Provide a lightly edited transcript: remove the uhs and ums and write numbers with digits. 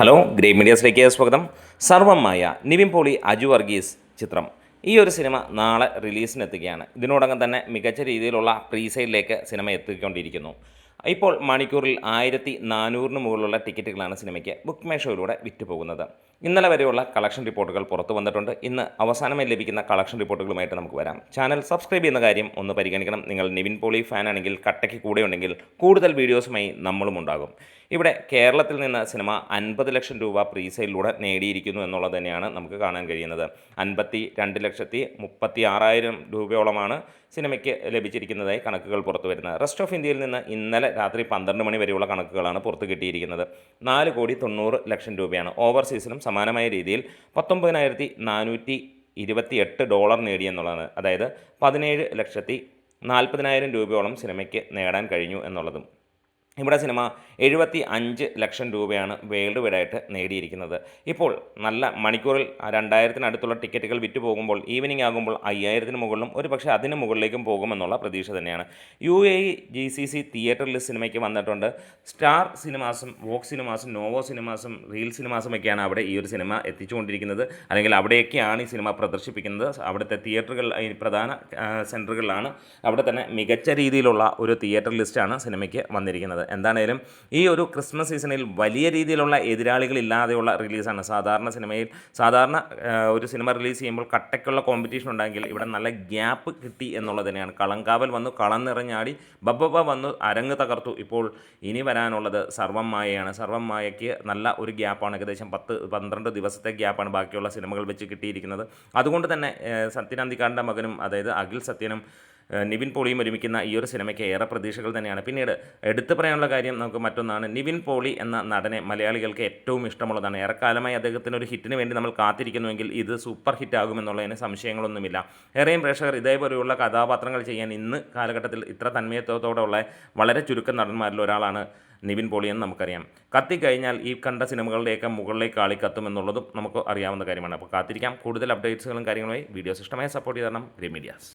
Hello great മീഡിയാസിലേക്ക് സ്വാഗതം. സർവമായ നിവിൻ പോളി അജു വർഗീസ് ചിത്രം ഈ ഒരു സിനിമ നാളെ റിലീസിനെത്തുകയാണ്. ഇതിനോടകം തന്നെ മികച്ച രീതിയിലുള്ള പ്രീസെയിലേക്ക് സിനിമ എത്തിക്കൊണ്ടിരിക്കുന്നു. ഇപ്പോൾ മണിക്കൂറിൽ 1400 മുകളിലുള്ള ടിക്കറ്റുകളാണ് സിനിമയ്ക്ക് ബുക്ക് മൈ ഷോയിലൂടെ വിറ്റുപോകുന്നത്. ഇന്നലെ വരെയുള്ള കളക്ഷൻ റിപ്പോർട്ടുകൾ പുറത്തു വന്നിട്ടുണ്ട്. ഇന്ന് അവസാനമായി ലഭിക്കുന്ന കളക്ഷൻ റിപ്പോർട്ടുകളുമായിട്ട് നമുക്ക് വരാം. ചാനൽ സബ്സ്ക്രൈബ് ചെയ്യുന്ന കാര്യം ഒന്ന് പരിഗണിക്കണം. നിങ്ങൾ നിവിൻ പോളി ഫാനാണെങ്കിൽ കട്ടയ്ക്ക് കൂടെ ഉണ്ടെങ്കിൽ കൂടുതൽ വീഡിയോസുമായി നമ്മളും ഉണ്ടാകും. ഇവിടെ കേരളത്തിൽ നിന്ന് സിനിമ 50 ലക്ഷം രൂപ പ്രീസെയിലൂടെ നേടിയിരിക്കുന്നു എന്നുള്ളത് തന്നെയാണ് നമുക്ക് കാണാൻ കഴിയുന്നത്. 52,36,000 രൂപയോളമാണ് സിനിമയ്ക്ക് ലഭിച്ചിരിക്കുന്നതായി കണക്കുകൾ പുറത്തു വരുന്നത്. റെസ്റ്റ് ഓഫ് ഇന്ത്യയിൽ നിന്ന് ഇന്നലെ രാത്രി 12 മണി വരെയുള്ള കണക്കുകളാണ് പുറത്തു കിട്ടിയിരിക്കുന്നത്. 4,90,00,000 രൂപയാണ്. ഓവർസീസിലും സമാനമായ രീതിയിൽ $19,428 നേടിയെന്നുള്ളതാണ്. അതായത് 17,40,000 രൂപയോളം സിനിമയ്ക്ക് നേടാൻ കഴിഞ്ഞു എന്നുള്ളതും. ഇവിടെ സിനിമ 75 ലക്ഷം രൂപയാണ് വേൾഡ് വൈഡായിട്ട് നേടിയിരിക്കുന്നത്. ഇപ്പോൾ നല്ല മണിക്കൂറിൽ 2000-അടുത്തുള്ള ടിക്കറ്റുകൾ വിറ്റ് പോകുമ്പോൾ ഈവനിങ് ആകുമ്പോൾ 5000-ന് മുകളിലും ഒരു പക്ഷേ അതിന് മുകളിലേക്കും പോകുമെന്നുള്ള പ്രതീക്ഷ തന്നെയാണ്. UAE GCC തിയേറ്ററിൽ സിനിമയ്ക്ക് വന്നിട്ടുണ്ട്. സ്റ്റാർ സിനിമാസും വോക്സ് സിനിമാസും നോവോ സിനിമാസും റീൽ സിനിമാസുമൊക്കെയാണ് അവിടെ ഈ ഒരു സിനിമ എത്തിച്ചുകൊണ്ടിരിക്കുന്നത്. അല്ലെങ്കിൽ അവിടെയൊക്കെയാണ് ഈ സിനിമ പ്രദർശിപ്പിക്കുന്നത്. അവിടുത്തെ തിയേറ്ററുകൾ പ്രധാന സെൻറ്ററുകളിലാണ്. അവിടെ തന്നെ മികച്ച രീതിയിലുള്ള ഒരു തിയേറ്റർ ലിസ്റ്റാണ് സിനിമയ്ക്ക് വന്നിരിക്കുന്നത്. എന്താണേലും ഈ ഒരു ക്രിസ്മസ് സീസണിൽ വലിയ രീതിയിലുള്ള എതിരാളികളില്ലാതെയുള്ള റിലീസാണ്. സാധാരണ ഒരു സിനിമ റിലീസ് ചെയ്യുമ്പോൾ കട്ടയ്ക്കുള്ള കോമ്പറ്റീഷൻ ഉണ്ടെങ്കിൽ ഇവിടെ നല്ല ഗ്യാപ്പ് കിട്ടി എന്നുള്ളത് തന്നെയാണ്. കളങ്കാവൽ വന്നു, കളം നിറഞ്ഞാടി, ബബ്ബ വന്നു, അരങ്ങ് തകർത്തു. ഇപ്പോൾ ഇനി വരാനുള്ളത് സർവം മായയാണ്. സർവം മായയ്ക്ക് നല്ല ഒരു ഗ്യാപ്പാണ്. ഏകദേശം 10-12 ദിവസത്തെ ഗ്യാപ്പാണ് ബാക്കിയുള്ള സിനിമകൾ വെച്ച് കിട്ടിയിരിക്കുന്നത്. അതുകൊണ്ട് തന്നെ സത്യൻ അന്തിക്കാടിൻ്റെ മകനും അതായത് അഖിൽ സത്യനും നിവിൻ പോളിയും ഒരുമിക്കുന്ന ഈ ഒരു സിനിമയ്ക്ക് ഏറെ പ്രതീക്ഷകൾ തന്നെയാണ്. പിന്നീട് എടുത്തു പറയാനുള്ള കാര്യം നമുക്ക് മറ്റൊന്നാണ്. നിവിൻ പോളി എന്ന നടനെ മലയാളികൾക്ക് ഏറ്റവും ഇഷ്ടമുള്ളതാണ്. ഏറെക്കാലമായി അദ്ദേഹത്തിന് ഒരു ഹിറ്റിന് വേണ്ടി നമ്മൾ കാത്തിരിക്കുന്നുവെങ്കിൽ ഇത് സൂപ്പർ ഹിറ്റ് ആകുമെന്നുള്ളതിന് സംശയങ്ങളൊന്നുമില്ല. ഏറെയും പ്രേക്ഷകർ ഇതേപോലെയുള്ള കഥാപാത്രങ്ങൾ ചെയ്യാൻ ഇന്ന് കാലഘട്ടത്തിൽ ഇത്ര തന്മയത്വത്തോടെയുള്ള വളരെ ചുരുക്കം നടന്മാരിൽ ഒരാളാണ് നിവിൻ പോളി എന്ന് നമുക്കറിയാം. കത്തിക്കഴിഞ്ഞാൽ ഈ കണ്ട സിനിമകളുടെയൊക്കെ മുകളിലേക്ക് ആളി കത്തുമെന്നുള്ളതും നമുക്ക് അറിയാവുന്ന കാര്യമാണ്. അപ്പോൾ കാത്തിരിക്കാം. കൂടുതൽ അപ്ഡേറ്റ്സുകളും കാര്യങ്ങളുമായി വീഡിയോസ് ഇഷ്ടമായി സപ്പോർട്ട് ചെയ്ത് തരണം ഗ്രേറ്റ് മീഡിയാസ്.